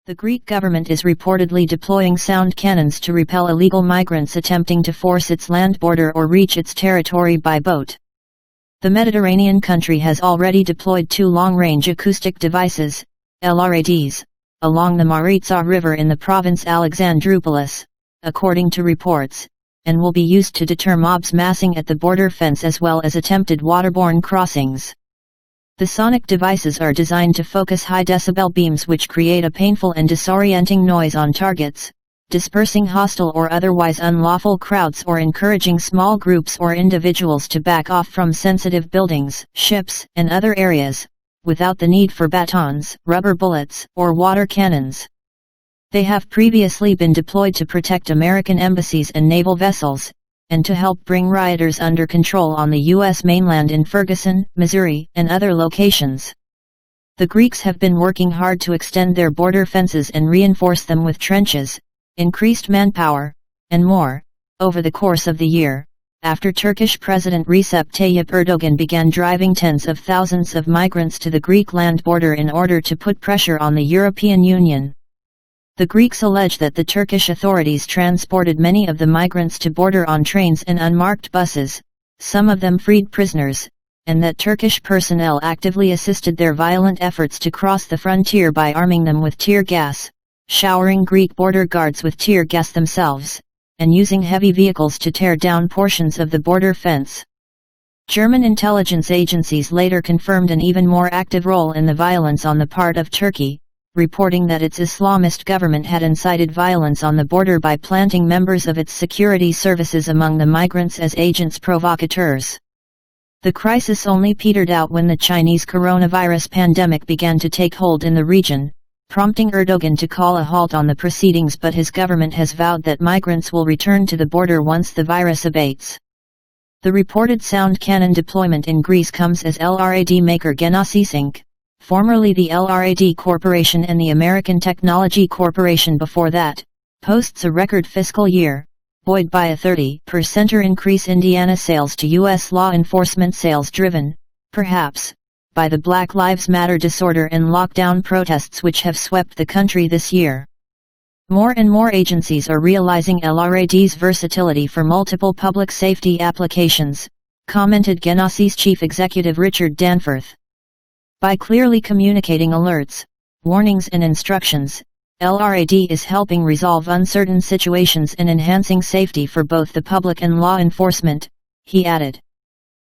The Greek government is reportedly deploying sound cannons to repel illegal migrants attempting to force its land border or reach its territory by boat. The Mediterranean country has already deployed 2 long-range acoustic devices, LRADs, along the Maritsa River in the province Alexandroupolis, according to reports, and will be used to deter mobs massing at the border fence as well as attempted waterborne crossings. The sonic devices are designed to focus high-decibel beams which create a painful and disorienting noise on targets, dispersing hostile or otherwise unlawful crowds or encouraging small groups or individuals to back off from sensitive buildings, ships, and other areas, without the need for batons, rubber bullets, or water cannons. They have previously been deployed to protect American embassies and naval vessels, and to help bring rioters under control on the U.S. mainland in Ferguson, Missouri, and other locations. The Greeks have been working hard to extend their border fences and reinforce them with trenches, increased manpower, and more, over the course of the year, after Turkish President Recep Tayyip Erdogan began driving tens of thousands of migrants to the Greek land border in order to put pressure on the European Union. The Greeks allege that the Turkish authorities transported many of the migrants to border on trains and unmarked buses, some of them freed prisoners, and that Turkish personnel actively assisted their violent efforts to cross the frontier by arming them with tear gas, showering Greek border guards with tear gas themselves, and using heavy vehicles to tear down portions of the border fence. German intelligence agencies later confirmed an even more active role in the violence on the part of Turkey, reporting that its Islamist government had incited violence on the border by planting members of its security services among the migrants as agents provocateurs. The crisis only petered out when the Chinese coronavirus pandemic began to take hold in the region, prompting Erdogan to call a halt on the proceedings, but his government has vowed that migrants will return to the border once the virus abates. The reported sound cannon deployment in Greece comes as LRAD maker Genesis Inc., formerly the LRAD Corporation and the American Technology Corporation before that, posts a record fiscal year, buoyed by a 30% increase in Indiana sales to U.S. law enforcement, sales driven, perhaps, by the Black Lives Matter disorder and lockdown protests which have swept the country this year. More and more agencies are realizing LRAD's versatility for multiple public safety applications, commented Genesis chief executive Richard Danforth. By clearly communicating alerts, warnings and instructions, LRAD is helping resolve uncertain situations and enhancing safety for both the public and law enforcement, he added.